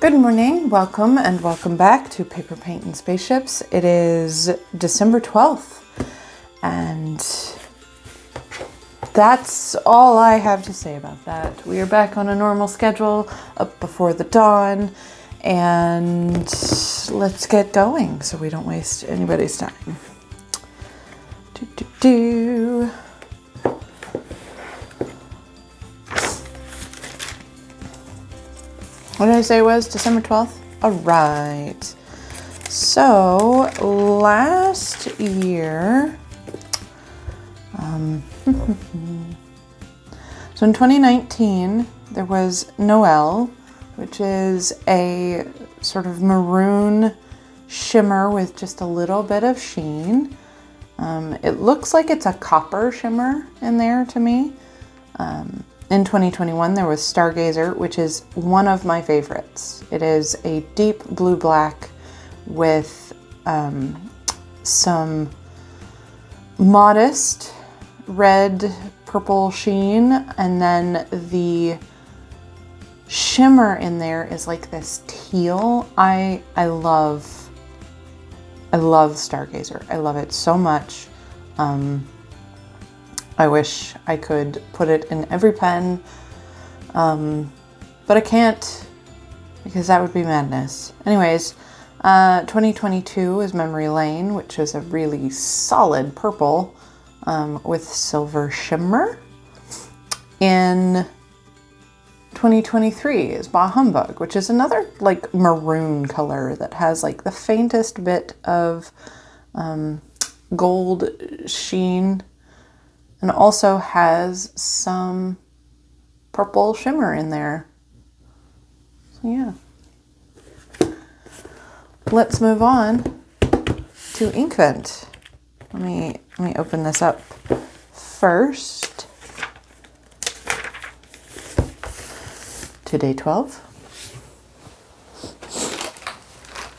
Good morning, welcome and welcome back to Paper, Paint, and Spaceships. It is December 12th and that's all I have to say about that. We are back on a normal schedule, up before the dawn, and let's get going so we don't waste anybody's time. What did I say it was? December 12th? All right. So last year, so in 2019, there was Noel, which is a sort of maroon shimmer with just a little bit of sheen. It looks like it's a copper shimmer in there to me. In 2021, there was Stargazer, which is one of my favorites. It is a deep blue-black with some modest red purple sheen, and then the shimmer in there is like this teal. I love Stargazer. I love it so much. I wish I could put it in every pen, but I can't because that would be madness. Anyways, 2022 is Memory Lane, which is a really solid purple with silver shimmer. In 2023 is Bah Humbug, which is another like maroon color that has like the faintest bit of gold sheen, and also has some purple shimmer in there. So yeah. Let's move on to Inkvent. Let me open this up first. To day 12.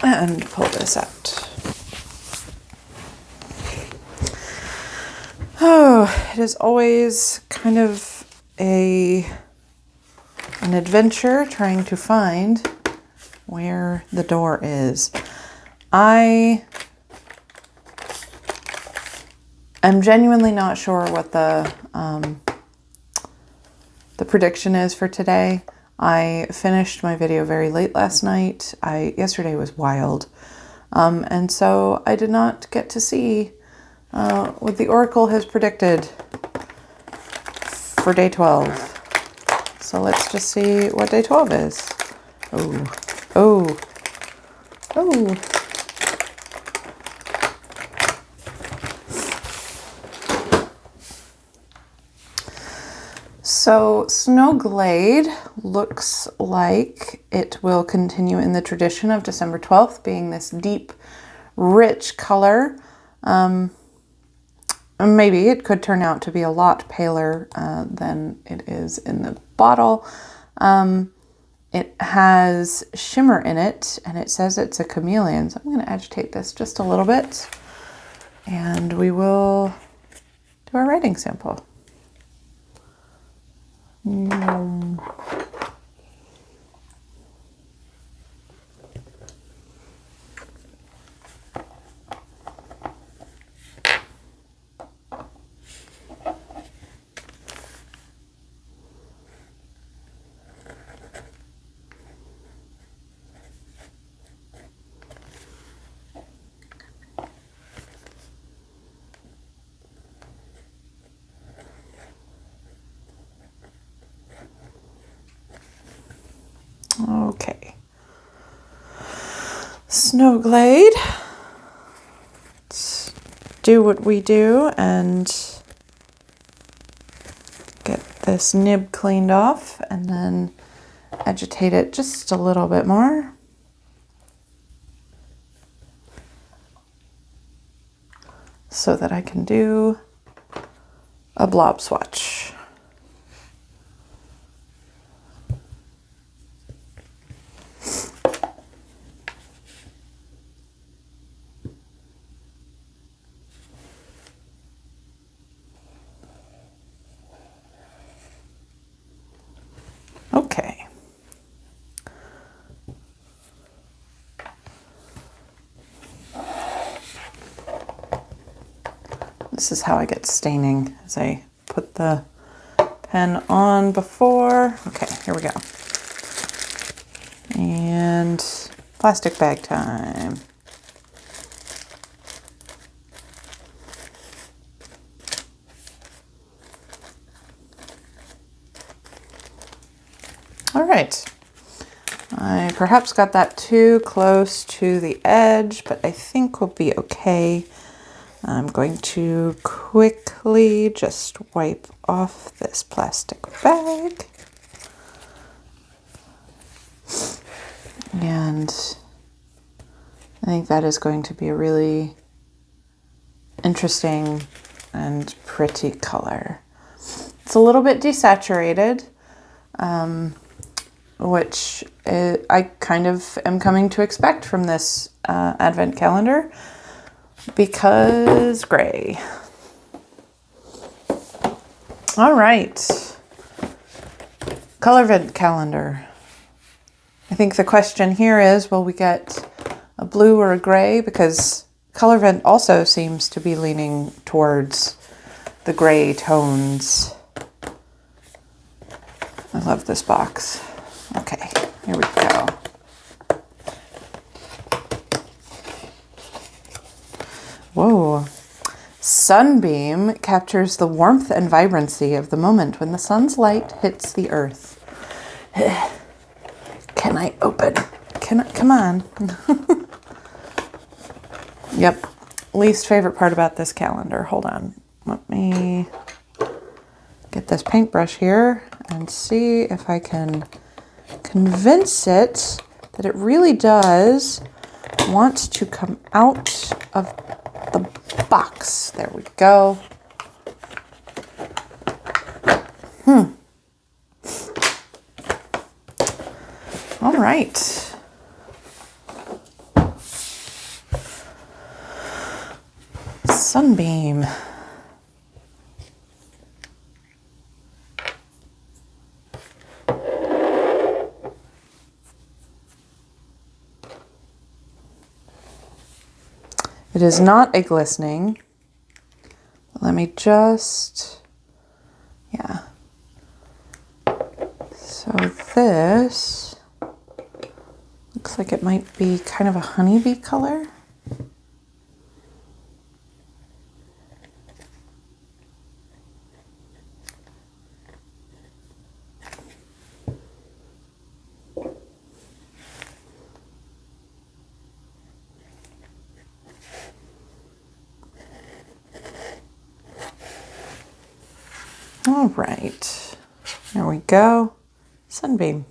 And pull this out. Oh, it is always kind of an adventure trying to find where the door is. I am genuinely not sure what the prediction is for today. I finished my video very late last night. Yesterday was wild, and so I did not get to see what the Oracle has predicted for day 12. So let's just see what day 12 is. Oh. So Snow Glade looks like it will continue in the tradition of December 12th being this deep, rich color. Maybe it could turn out to be a lot paler than it is in the bottle. It has shimmer in it, and it says it's a chameleon. So I'm going to agitate this just a little bit, and we will do our writing sample. Okay. Snow Glade. Let's do what we do and get this nib cleaned off and then agitate it just a little bit more. So that I can do a blob swatch. Okay. This is how I get staining, as I put the pen on before. Okay, here we go. And plastic bag time. All right. I perhaps got that too close to the edge, but I think we'll be okay. I'm going to quickly just wipe off this plastic bag. And I think that is going to be a really interesting and pretty color. It's a little bit desaturated, which I kind of am coming to expect from this advent calendar, because gray. All right, Colorvent calendar. I think the question here is, will we get a blue or a gray? Because Colorvent also seems to be leaning towards the gray tones. I love this box. Okay, here we go. Whoa. Sunbeam captures the warmth and vibrancy of the moment when the sun's light hits the earth. Can I open? Come on. Yep. Least favorite part about this calendar. Hold on. Let me get this paintbrush here and see if I can convince it that it really does want to come out of the box. There we go. All right. Sunbeam. It is not a glistening. Let me just, yeah. So this looks like it might be kind of a honeybee color. All right, there we go. Sunbeam.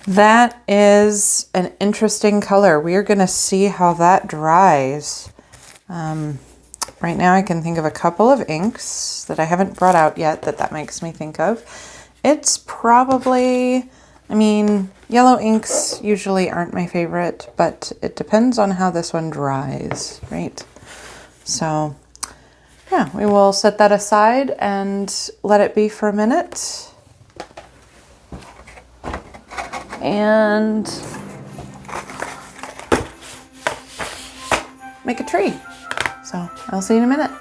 That is an interesting color. We are going to see how that dries. Right now I can think of a couple of inks that I haven't brought out yet that makes me think of. It's probably, I mean, yellow inks usually aren't my favorite, but it depends on how this one dries, right? So yeah, we will set that aside and let it be for a minute. And make a tree. So I'll see you in a minute.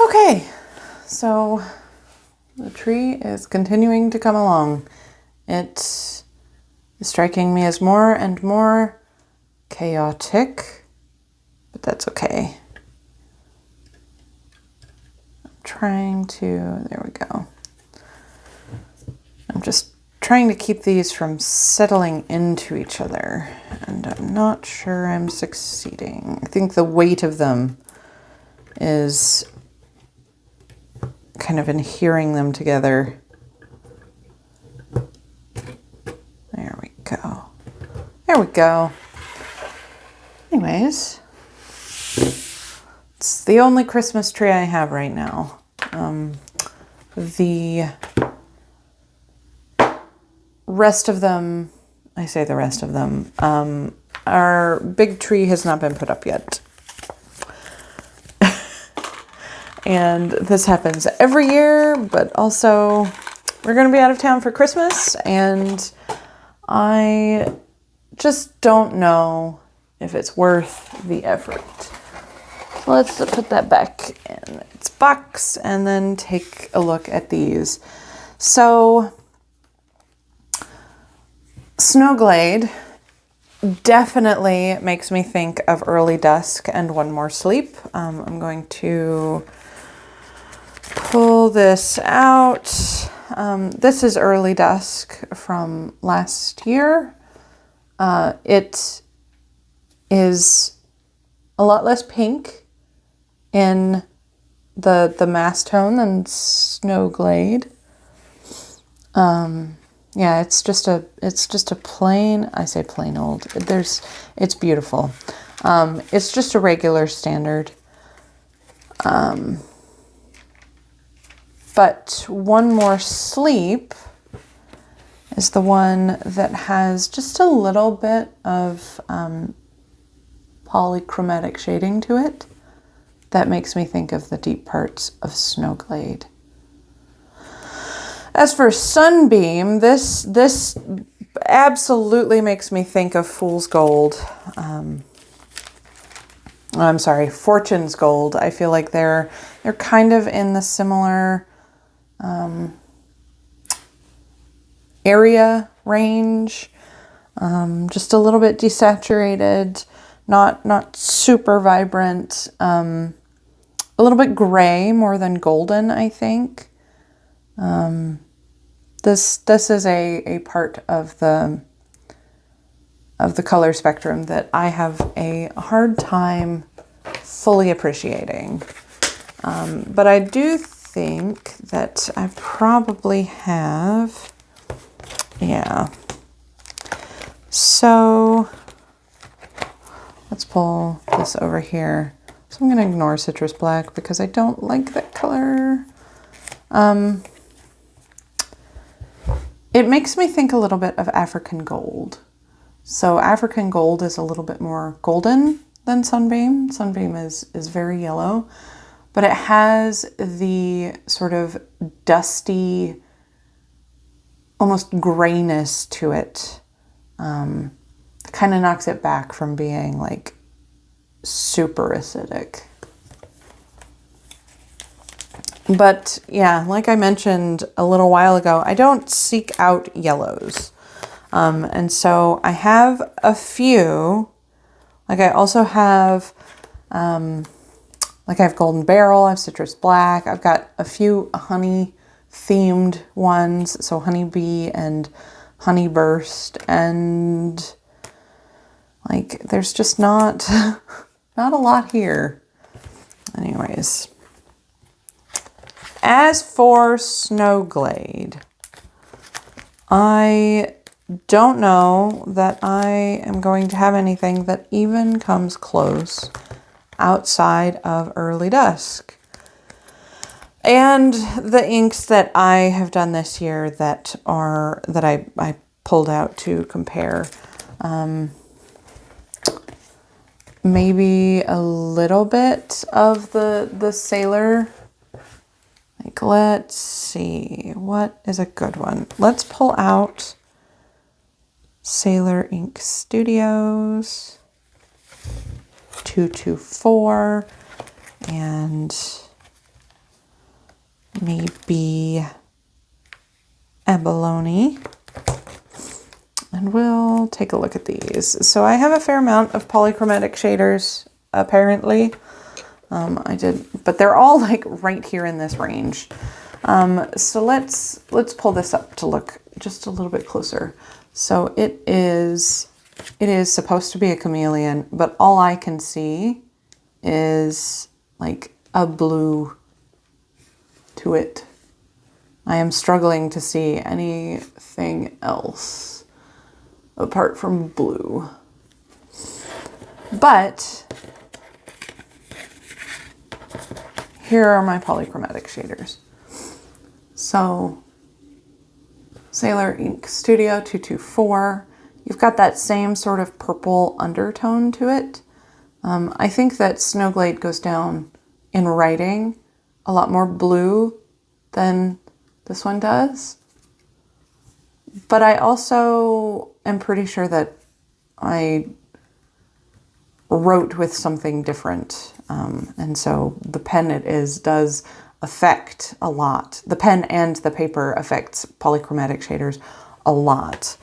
Okay, so the tree is continuing to come along. It is striking me as more and more chaotic, but that's okay. I'm trying to, there we go. I'm just trying to keep these from settling into each other, and I'm not sure I'm succeeding. I think the weight of them is kind of adhering them together. There we go. There we go. Anyways, it's the only Christmas tree I have right now. The rest of them, I say the rest of them, our big tree has not been put up yet. And this happens every year, but also we're going to be out of town for Christmas, and I just don't know if it's worth the effort. So let's put that back in its box and then take a look at these. So Snow Glade definitely makes me think of Early Dusk and One More Sleep. I'm going to pull this out. This is Early Dusk from last year. It is a lot less pink in the mass tone than Snow Glade. Yeah, it's just a plain, I say plain old. It's beautiful. It's just a regular standard. But One More Sleep is the one that has just a little bit of polychromatic shading to it. That makes me think of the deep parts of Snow Glade. As for Sunbeam, this absolutely makes me think of Fool's Gold. I'm sorry, Fortune's Gold. I feel like they're kind of in the similar area range. Just a little bit desaturated, not super vibrant. A little bit gray more than golden, I think. This is a part of the color spectrum that I have a hard time fully appreciating. But I do think that I probably have, yeah. So let's pull this over here. So I'm going to ignore Citrus Black because I don't like that color. It makes me think a little bit of African Gold. So African Gold is a little bit more golden than Sunbeam. Sunbeam is very yellow, but it has the sort of dusty, almost grayness to it. Kind of knocks it back from being like super acidic. But yeah, like I mentioned a little while ago, I don't seek out yellows. And so I have a few, like I also have, like I have Golden Barrel, I have Citrus Black, I've got a few honey themed ones. So Honeybee and Honey Burst, and like, there's just not a lot here. Anyways. As for Snow Glade, I don't know that I am going to have anything that even comes close outside of Early Dusk. And the inks that I have done this year that I pulled out to compare, maybe a little bit of the Sailor. Like, let's see, what is a good one? Let's pull out Sailor Ink Studios 224 and maybe abalone. And we'll take a look at these. So I have a fair amount of polychromatic shaders, apparently. But they're all like right here in this range. So let's pull this up to look just a little bit closer. So it is supposed to be a chameleon, but all I can see is like a blue to it. I am struggling to see anything else apart from blue. But here are my polychromatic shaders. So Sailor Ink Studio 224, you've got that same sort of purple undertone to it. I think that Snowglade goes down in writing a lot more blue than this one does. But I also am pretty sure that I wrote with something different. And so the pen does affect a lot. The pen and the paper affects polychromatic shaders a lot.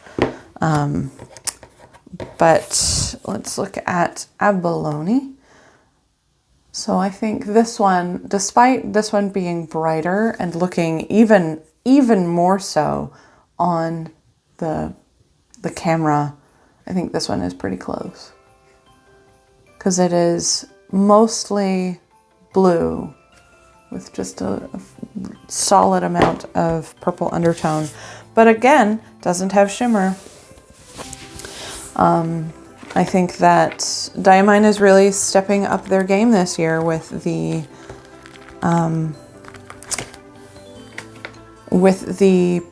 But let's look at abalone. So I think this one, despite this one being brighter and looking even more so on the camera, I think this one is pretty close. Because it is mostly blue with just a solid amount of purple undertone. But again, doesn't have shimmer. I think that Diamine is really stepping up their game this year with the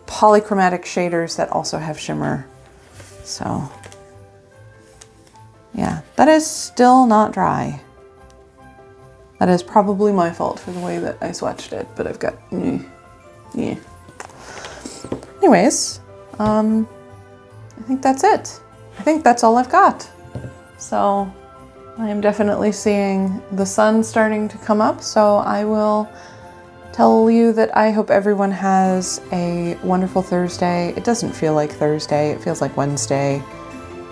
polychromatic shaders that also have shimmer. So yeah, that is still not dry. That is probably my fault for the way that I swatched it, but I've got, yeah. Anyways, I think that's it. I think that's all I've got. So I am definitely seeing the sun starting to come up, so I will tell you that I hope everyone has a wonderful Thursday. It doesn't feel like Thursday, it feels like Wednesday.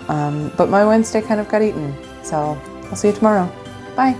But my Wednesday kind of got eaten, so I'll see you tomorrow. Bye.